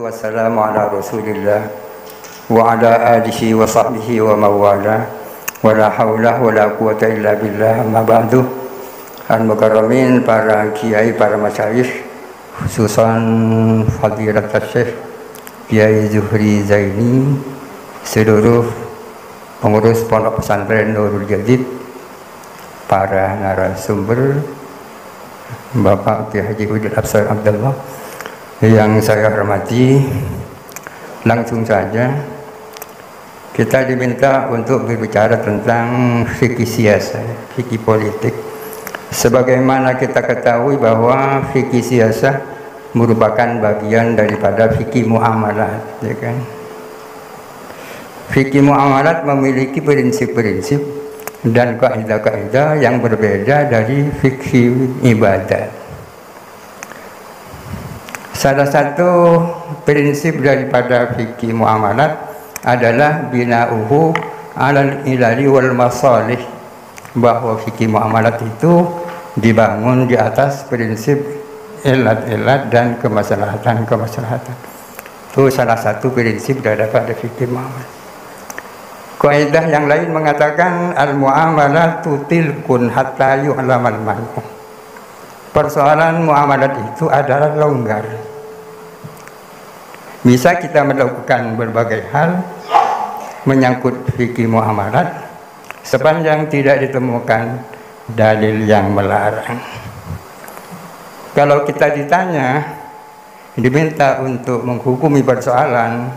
Wassalatu wassalamu ala Rasulillah wa ala alihi wa sahbihi wa mawala wa la hawla wa la quwata illa billah. Amma ba'du. Al-mukarramin, para kiai, para masyayikh, khususan Fadilat Syekh Kiai Zuhri Zaini, seluruh pengurus Pondok Pesantren Nurul Jadid, para narasumber, Bapak Kiai Haji Hudud Absar Abdullah yang saya hormati, langsung saja kita diminta untuk berbicara tentang fikih siasat, fikih politik. Sebagaimana kita ketahui bahwa fikih siasat merupakan bagian daripada fikih muamalat, ya kan? Fikih muamalat memiliki prinsip-prinsip dan kaidah-kaidah yang berbeda dari fikih ibadat. Salah satu prinsip daripada fikih muamalat adalah bina'uhu alal ilali wal masalih, bahwa fikih muamalat itu dibangun di atas prinsip ilat-ilat dan kemaslahatan-kemaslahatan. Itu salah satu prinsip daripada fikih muamalat. Kaidah yang lain mengatakan al-mu'amalatu tilkun hatta yu'lamal man'u. Persoalan muamalat itu adalah longgar. Bisa kita melakukan berbagai hal menyangkut fikih muamalat sepanjang tidak ditemukan dalil yang melarang. Kalau kita diminta untuk menghukumi persoalan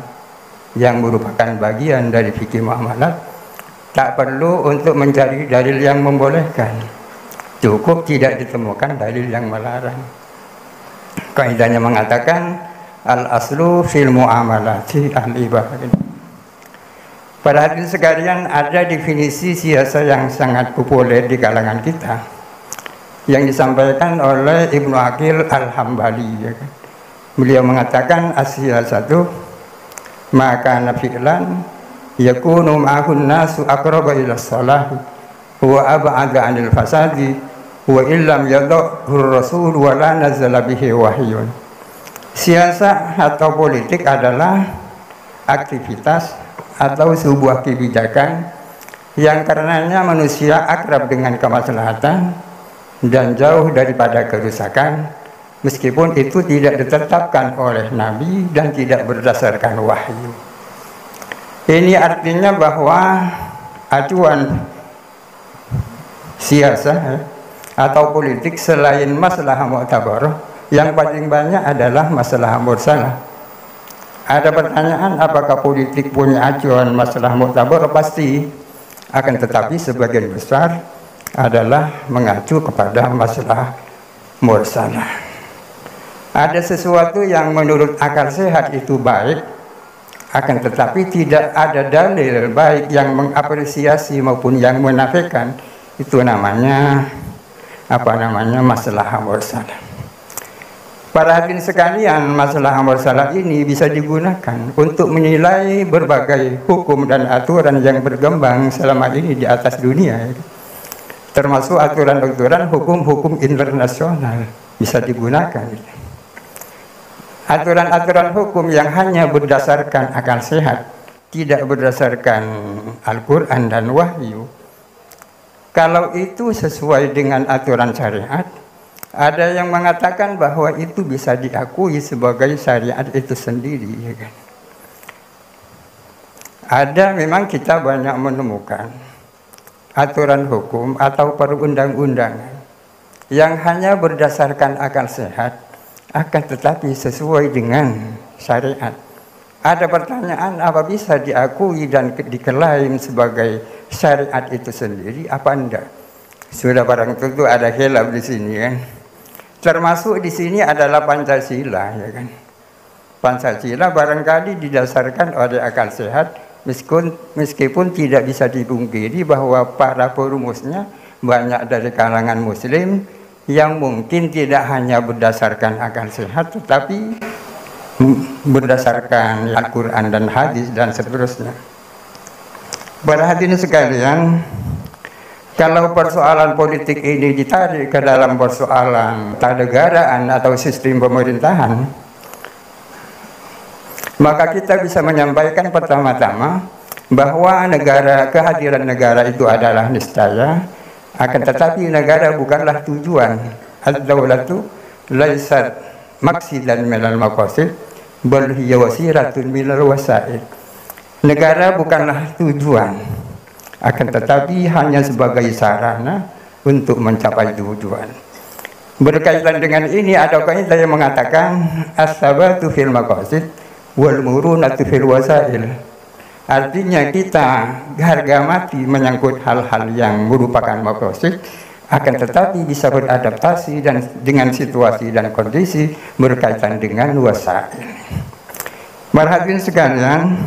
yang merupakan bagian dari fikih muamalat, tak perlu untuk mencari dalil yang membolehkan, cukup tidak ditemukan dalil yang melarang. Kaidahnya mengatakan al-aslu fil muamalati al-ibadah. Pada hadirin sekalian, ada definisi siasat yang sangat populer di kalangan kita yang disampaikan oleh Ibnu Aqil Al-Hambali, ya kan? Beliau mengatakan as-siyasatu maka nafi'lan yakunu ma'ahun nasu aqraba ila salahi wa ab'ada 'anil fasadi wa illam yadhur rasul wa la nazala bihi wahyun. Siasat atau politik adalah aktivitas atau sebuah kebijakan yang karenanya manusia akrab dengan kemaslahatan dan jauh daripada kerusakan, meskipun itu tidak ditetapkan oleh Nabi dan tidak berdasarkan wahyu. Ini artinya bahwa acuan siasat atau politik selain masalah mu'tabarah, yang paling banyak adalah masalah mursalah. Ada pertanyaan, apakah politik punya acuan masalah mu'tabarah? Pasti, akan tetapi sebagian besar adalah mengacu kepada masalah mursalah. Ada sesuatu yang menurut akal sehat itu baik, akan tetapi tidak ada dalil baik yang mengapresiasi maupun yang menafikan, itu namanya masalah mursalah. Para hadirin sekalian, masalah mursalah ini bisa digunakan untuk menilai berbagai hukum dan aturan yang berkembang selama ini di atas dunia, termasuk aturan-aturan hukum-hukum internasional bisa digunakan. Aturan-aturan hukum yang hanya berdasarkan akal sehat, tidak berdasarkan Al-Quran dan wahyu, kalau itu sesuai dengan aturan syariat, ada yang mengatakan bahwa itu bisa diakui sebagai syariat itu sendiri, ya kan? Ada, memang kita banyak menemukan aturan hukum atau perundang-undangan yang hanya berdasarkan akal sehat, akan tetapi sesuai dengan syariat. Ada pertanyaan, apa bisa diakui dan diklaim sebagai syariat itu sendiri, apa enggak? Sudah barang tentu ada khilaf di sini, kan? Termasuk di sini adalah Pancasila, ya kan? Pancasila barangkali didasarkan oleh akal sehat, meskipun tidak bisa dipungkiri bahwa para perumusnya banyak dari kalangan Muslim yang mungkin tidak hanya berdasarkan akal sehat, tetapi berdasarkan Al-Quran dan hadis dan seterusnya. Para hadirin sekalian, kalau persoalan politik ini ditarik ke dalam persoalan kenegaraan atau sistem pemerintahan, Maka kita bisa menyampaikan pertama-tama bahwa kehadiran negara itu adalah niscaya, akan tetapi negara bukanlah tujuan. Ad-daulatu laisat maqsidan minal maqasid bal hiya wasiratun minal wasaid. Negara bukanlah tujuan, akan tetapi hanya sebagai sarana untuk mencapai tujuan. Berkaitan dengan ini ada kaidah yang mengatakan as-sabatu fil maqasid wal murunatu fil wasail. Artinya kita harga mati menyangkut hal-hal yang merupakan maqasid, akan tetapi bisa beradaptasi dan dengan situasi dan kondisi berkaitan dengan wasail. Marhadirin sekalian,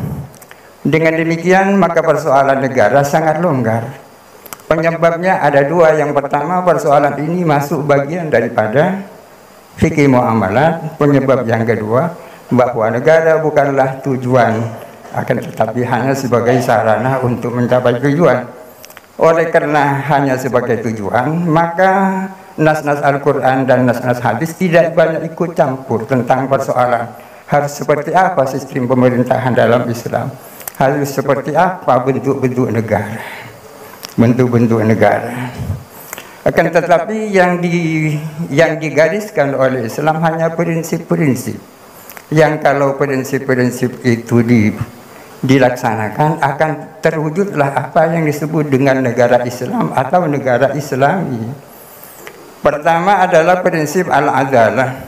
dengan demikian maka persoalan negara sangat longgar. Penyebabnya ada dua. Yang pertama, persoalan ini masuk bagian daripada fikih muamalat. Penyebab yang kedua, bahwa negara bukanlah tujuan, akan tetapi hanya sebagai sarana untuk mencapai tujuan. Oleh karena hanya sebagai tujuan, maka nas-nas Al-Quran dan nas-nas hadis tidak banyak ikut campur tentang persoalan harus seperti apa sistem pemerintahan dalam Islam, harus seperti apa bentuk-bentuk negara, bentuk-bentuk negara. Akan tetapi yang digariskan oleh Islam hanya prinsip-prinsip, yang kalau prinsip-prinsip itu dilaksanakan akan terwujudlah apa yang disebut dengan negara Islam atau negara Islami. Pertama adalah prinsip al-adalah,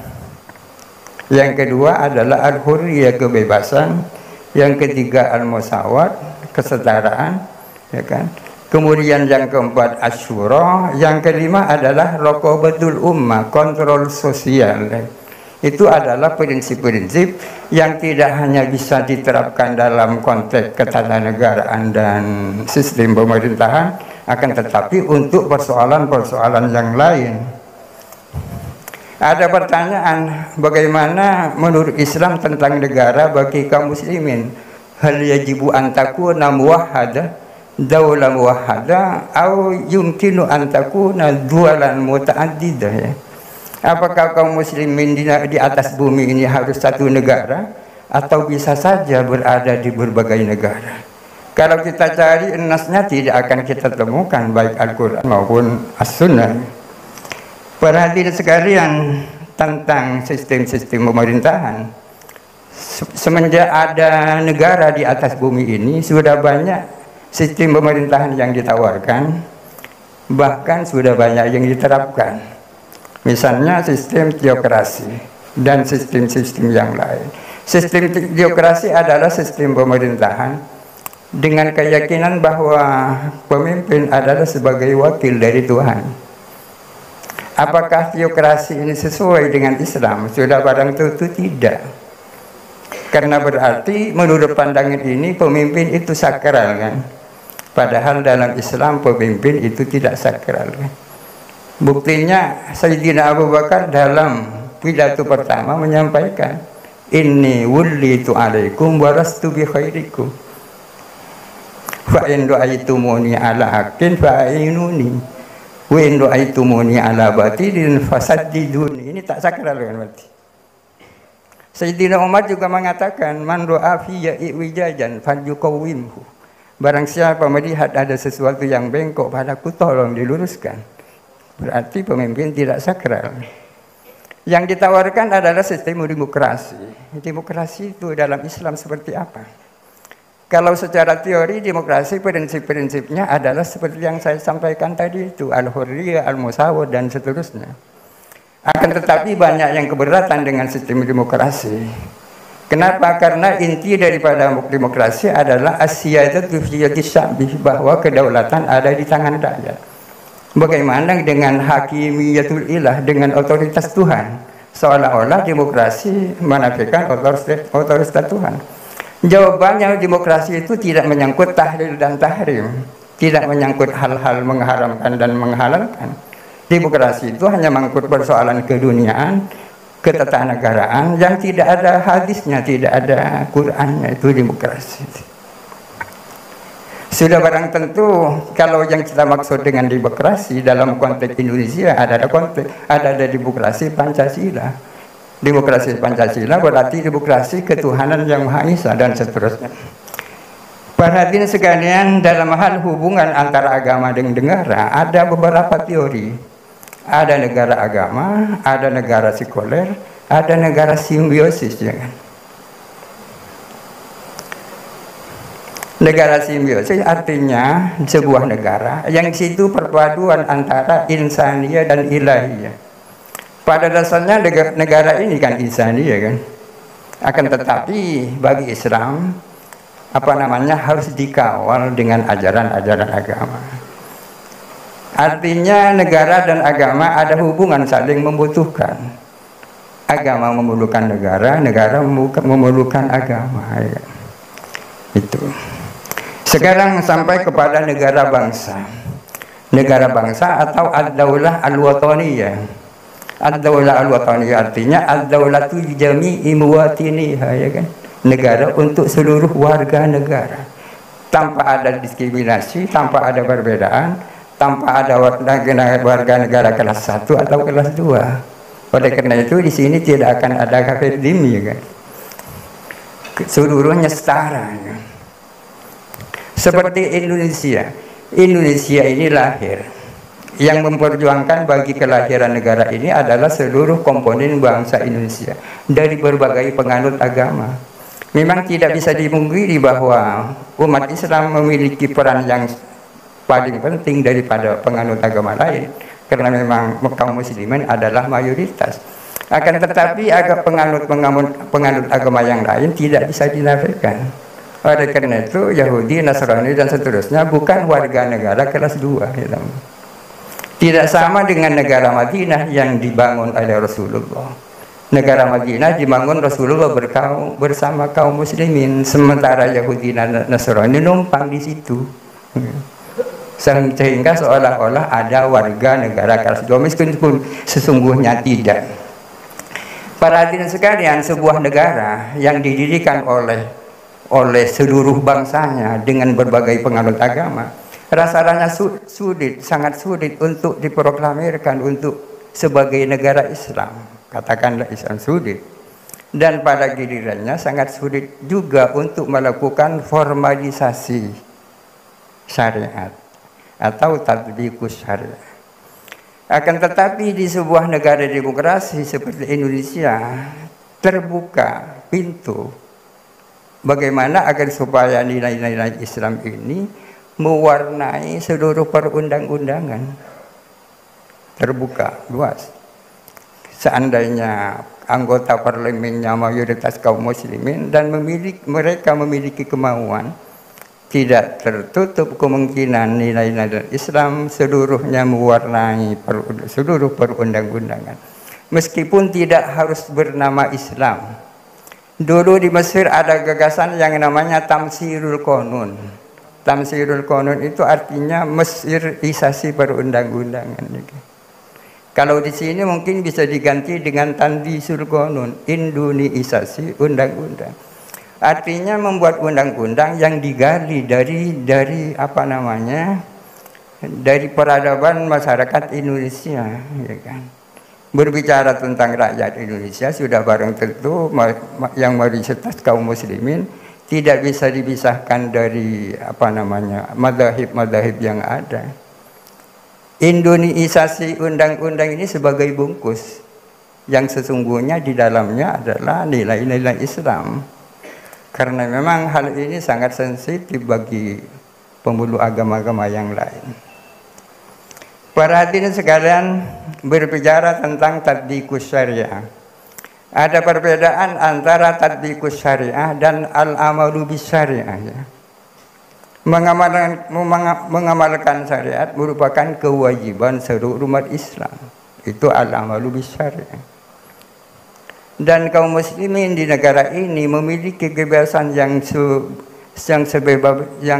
yang kedua adalah al-hurriyah, kebebasan, yang ketiga al-musawat, kesetaraan, ya kan? Kemudian yang keempat asyura, yang kelima adalah raqabatul ummah, kontrol sosial. Itu adalah prinsip-prinsip yang tidak hanya bisa diterapkan dalam konteks ketatanegaraan dan sistem pemerintahan, akan tetapi untuk persoalan-persoalan yang lain. Ada pertanyaan, bagaimana menurut Islam tentang negara bagi kaum muslimin? Hal yajibu an takuna muwahhada, daulah muwahhada, atau yumkinu an takuna dualan muta'addidah, ya? Apakah kaum muslimin di atas bumi ini harus satu negara, atau bisa saja berada di berbagai negara? Kalau kita cari nasnya tidak akan kita temukan baik Al-Quran maupun As-Sunnah. Para hadirin sekalian, tentang sistem-sistem pemerintahan, semenjak ada negara di atas bumi ini sudah banyak sistem pemerintahan yang ditawarkan, bahkan sudah banyak yang diterapkan. Misalnya sistem teokrasi dan sistem-sistem yang lain. Sistem teokrasi adalah sistem pemerintahan dengan keyakinan bahwa pemimpin adalah sebagai wakil dari Tuhan. Apakah teokrasi ini sesuai dengan Islam? Sudah barang tentu tidak. Karena berarti menurut pandangan ini pemimpin itu sakral, kan? Padahal dalam Islam pemimpin itu tidak sakral, kan? Buktinya Sayyidina Abu Bakar dalam pidato pertama menyampaikan, inni wullitu alaikum warastu bi khairikum fa in du'aitumuni ala haqqin fa'inuni wa in du'aitumuni ala batilin fasaddiduni. Ini tak sakral, kan? Berarti Sayyidina Umar juga mengatakan, man ra'a fiyya iwijajan falyuqawwimhu. Barang siapa melihat ada sesuatu yang bengkok padaku, tolong diluruskan. Berarti pemimpin tidak sakral. Yang ditawarkan adalah sistem demokrasi. Demokrasi itu dalam Islam seperti apa? Kalau secara teori demokrasi prinsip-prinsipnya adalah seperti yang saya sampaikan tadi itu, al-hurriyah, al-musawat, dan seterusnya. Akan tetapi banyak yang keberatan dengan sistem demokrasi. Kenapa? Karena inti daripada demokrasi adalah as-siyadatu fi yadi sya'bi, bahwa kedaulatan ada di tangan rakyat. Bagaimana dengan hakimiyatul ilah, dengan otoritas Tuhan? Seolah-olah demokrasi menafikan otoritas Tuhan. Jawabannya, demokrasi itu tidak menyangkut tahlil dan tahrim, tidak menyangkut hal-hal mengharamkan dan menghalalkan. Demokrasi itu hanya menyangkut persoalan keduniaan, ketatanegaraan yang tidak ada hadisnya, tidak ada Qur'annya. Itu demokrasi. Sudah barang tentu kalau yang kita maksud dengan demokrasi dalam konteks Indonesia ada demokrasi Pancasila. Demokrasi Pancasila berarti demokrasi ketuhanan yang Maha Esa dan seterusnya. Para hadirin sekalian, dalam hal hubungan antara agama dengan negara ada beberapa teori. Ada negara agama, ada negara sekuler, ada negara simbiosis, ya kan? Negara simbiosis artinya sebuah negara yang di situ perpaduan antara insaniyah dan ilahiyah. Pada dasarnya negara ini kan insaniyah kan. Akan tetapi bagi Islam harus dikawal dengan ajaran-ajaran agama. Artinya negara dan agama ada hubungan saling membutuhkan. Agama memerlukan negara, negara memerlukan agama. Ya. Itu. Sekarang sampai kepada negara bangsa. Negara bangsa atau ad-daulah al-wataniyah. Ad-daulah al-wataniyah artinya ad-daulatu jami'i muwatiniha, ya kan? Negara untuk seluruh warga negara, tanpa ada diskriminasi, tanpa ada perbedaan, tanpa ada warga negara kelas 1 atau kelas 2. Oleh karena itu di sini tidak akan ada kafir dhimmi, ya kan? Seluruhnya setara, ya. Seperti Indonesia. Indonesia ini lahir, yang memperjuangkan bagi kelahiran negara ini adalah seluruh komponen bangsa Indonesia dari berbagai penganut agama. Memang tidak bisa dimungkiri bahwa umat Islam memiliki peran yang paling penting daripada penganut agama lain, karena memang kaum muslimin adalah mayoritas. Akan tetapi penganut agama yang lain tidak bisa dinafikan. Oleh karena itu Yahudi, Nasrani dan seterusnya bukan warga negara kelas 2, ya. Tidak sama dengan negara Madinah yang dibangun oleh Rasulullah. Negara Madinah dibangun Rasulullah bersama kaum muslimin, sementara Yahudi dan Nasrani numpang di situ. Sehingga seolah-olah ada warga negara kelas 2 meskipun sesungguhnya tidak. Para hadirin sekalian, sebuah negara yang didirikan oleh seluruh bangsanya dengan berbagai penganut agama, rasanya sulit, sangat sulit untuk diproklamirkan untuk sebagai negara Islam. Katakanlah Islam sulit. Dan pada gilirannya sangat sulit juga untuk melakukan formalisasi syariat atau tatbiqus syariat. Akan tetapi di sebuah negara demokrasi seperti Indonesia terbuka pintu bagaimana agar supaya nilai-nilai Islam ini mewarnai seluruh perundang-undangan. Terbuka, luas. Seandainya anggota parlemennya mayoritas kaum muslimin dan mereka memiliki kemauan, tidak tertutup kemungkinan nilai-nilai Islam seluruhnya mewarnai seluruh perundang-undangan. Meskipun tidak harus bernama Islam. Dulu di Mesir ada gagasan yang namanya Tamsirul Qanun. Tamsirul Qanun itu artinya Mesirisasi perundang-undangan. Kalau di sini mungkin bisa diganti dengan Tandisul Qanun, Indoneisasi undang-undang. Artinya membuat undang-undang yang digali dari peradaban masyarakat Indonesia, ya kan. Berbicara tentang rakyat Indonesia sudah barang tentu yang mayoritas kaum muslimin tidak bisa dipisahkan dari madzhab-madzhab yang ada. Indoneisasi undang-undang ini sebagai bungkus yang sesungguhnya di dalamnya adalah nilai-nilai Islam. Karena memang hal ini sangat sensitif bagi pemeluk agama-agama yang lain. Para hadirin sekalian, berbicara tentang tatbiqus syariah. Ada perbedaan antara tatbiqus syariah dan al-amalu bis syariah, ya. Mengamalkan syariat merupakan kewajiban seluruh umat Islam. Itu al-amalu bis syariah. Dan kaum muslimin di negara ini memiliki kebebasan yang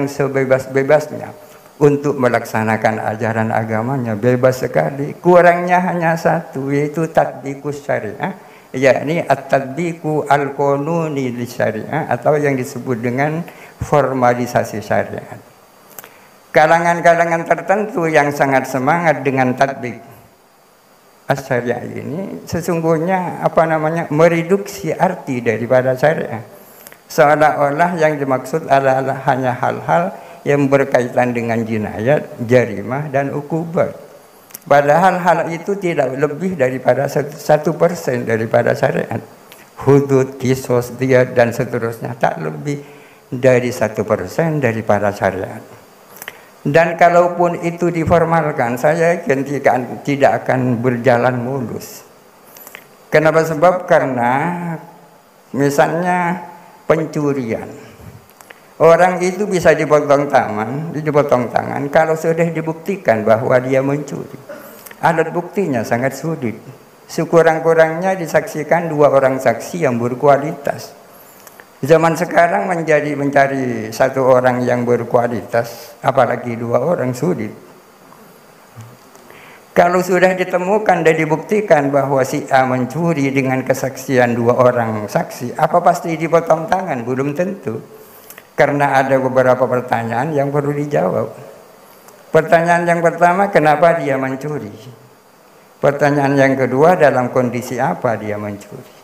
sebebas-bebasnya untuk melaksanakan ajaran agamanya, bebas sekali. Kurangnya hanya satu, yaitu tatbiqus syariah, yakni at-tatbiqu al-qanuni lisyariah, atau yang disebut dengan formalisasi syariat. Kalangan-kalangan tertentu yang sangat semangat dengan tatbiq As-syariah ini sesungguhnya mereduksi arti daripada syariah. Seolah-olah yang dimaksud adalah hanya hal-hal yang berkaitan dengan jinayat, jarimah, dan ukubat. Padahal hal itu tidak lebih daripada 1% daripada syariat. Hudud, kisos, diyat, dan seterusnya tak lebih dari 1% daripada syariat. Dan kalaupun itu diformalkan, saya yakin tidak akan berjalan mulus. Kenapa? Sebab karena misalnya pencurian, orang itu bisa dipotong tangan kalau sudah dibuktikan bahwa dia mencuri. Alat buktinya sangat sulit. Sekurang-kurangnya disaksikan 2 orang saksi yang berkualitas. Zaman sekarang mencari 1 orang yang berkualitas, apalagi 2 orang, sulit. Kalau sudah ditemukan dan dibuktikan bahwa si A mencuri dengan kesaksian 2 orang saksi, apa pasti dipotong tangan? Belum tentu. Karena ada beberapa pertanyaan yang perlu dijawab. Pertanyaan yang pertama, kenapa dia mencuri? Pertanyaan yang kedua, dalam kondisi apa dia mencuri?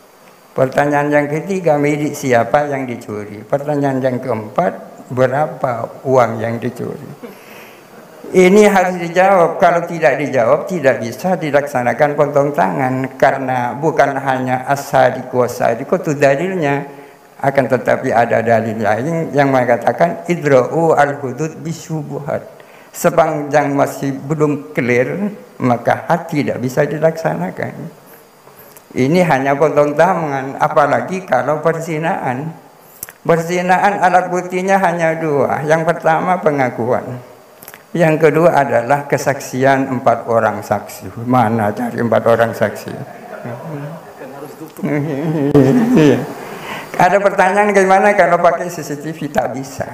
Pertanyaan yang ketiga, milik siapa yang dicuri? Pertanyaan yang keempat, berapa uang yang dicuri? Ini harus dijawab. Kalau tidak dijawab, tidak bisa dilaksanakan potong tangan. Karena bukan hanya as-sadiq was-sadiq itu dalilnya, akan tetapi ada dalil lain yang mengatakan idra'u al-hudud bisyubuhat. Sepanjang masih belum clear, maka had tidak bisa dilaksanakan. Ini hanya potong tangan, apalagi kalau perzinaan. Perzinaan alat buktinya hanya 2. Yang pertama pengakuan. Yang kedua adalah kesaksian 4 orang saksi. Mana cari 4 orang saksi? Ada pertanyaan, gimana kalau pakai CCTV? Tak bisa.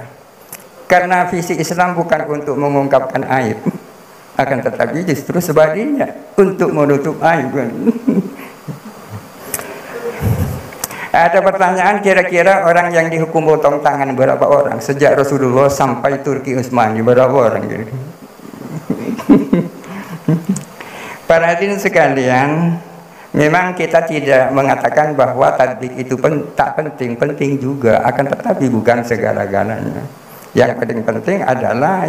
Karena visi Islam bukan untuk mengungkapkan aib, akan tetapi justru sebaliknya, untuk menutup aib. Ada pertanyaan, kira-kira orang yang dihukum potong tangan berapa orang? Sejak Rasulullah sampai Turki Utsmani berapa orang? Para hadirin sekalian, memang kita tidak mengatakan bahwa tatbik itu tak penting, penting juga, akan tetapi bukan segala-galanya. Yang paling penting adalah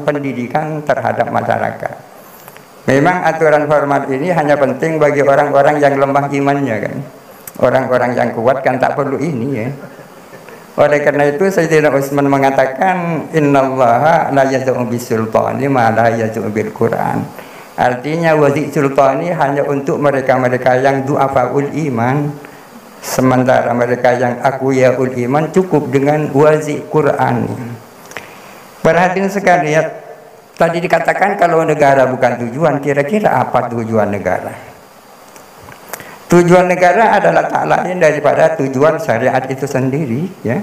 pendidikan terhadap masyarakat. Memang aturan formal ini hanya penting bagi orang-orang yang lemah imannya kan. Orang-orang yang kuat kan tak perlu ini ya. Oleh karena itu Sayyidina Utsman mengatakan innallaha la yaz'u bisultani ma la yaz'u bil Qur'an. Artinya wazi sultani hanya untuk mereka-mereka yang du'afaul iman. Sementara mereka yang aqwiyaul iman cukup dengan wazi Qur'an. Perhatian sekalian, tadi dikatakan kalau negara bukan tujuan, kira-kira apa tujuan negara? Tujuan negara adalah tak lain daripada tujuan syariat itu sendiri, ya.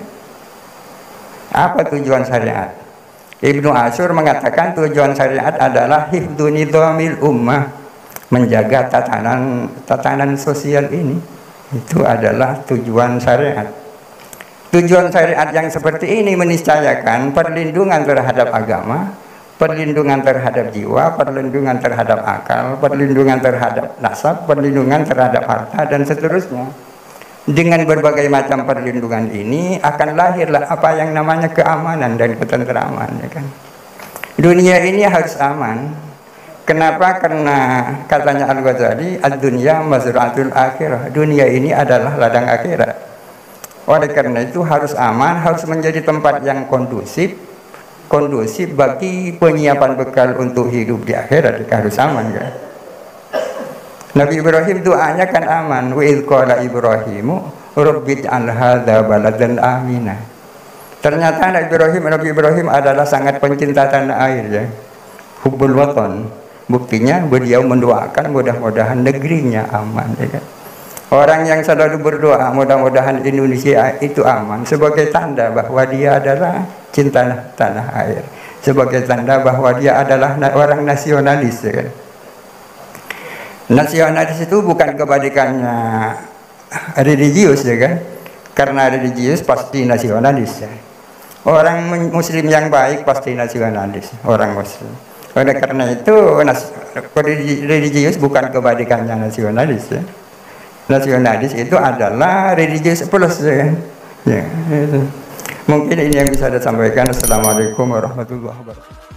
Apa tujuan syariat? Ibnu Ashur mengatakan tujuan syariat adalah hifdzu nizamil ummah, menjaga tatanan sosial ini. Itu adalah tujuan syariat. Tujuan syariat yang seperti ini meniscayakan perlindungan terhadap agama, perlindungan terhadap jiwa, perlindungan terhadap akal, perlindungan terhadap nasab, perlindungan terhadap harta, dan seterusnya. Dengan berbagai macam perlindungan ini akan lahirlah apa yang namanya keamanan dan ketentraman, ya kan? Dunia ini harus aman. Kenapa? Karena katanya Al-Ghazali, ad-dunya mazra'atul akhirah. Dunia ini adalah ladang akhirat. Oleh karena itu harus aman, harus menjadi tempat yang kondusif bagi penyiapan bekal untuk hidup di akhirat. Harus aman kan? Nabi Ibrahim doanya kan aman. Wa idz qala Ibrahimu rabbij'al hadza baladan amina. Ternyata Nabi Ibrahim adalah sangat pencinta tanah air ya. Hubbul watan. Buktinya beliau mendoakan mudah-mudahan negerinya aman, ya kan? Orang yang selalu berdoa mudah-mudahan Indonesia itu aman sebagai tanda bahwa dia adalah cinta tanah air, sebagai tanda bahwa dia adalah orang nasionalis, ya kan? Nasionalis itu bukan kebalikannya religius, ya kan? Karena religius pasti nasionalis, ya. Orang muslim yang baik pasti nasionalis, orang muslim. Oleh karena itu religius bukan kebalikannya nasionalis ya. Nasionalis itu adalah religius plus ya. Ya, itu. Mungkin ini yang bisa saya sampaikan. Assalamualaikum warahmatullahi wabarakatuh.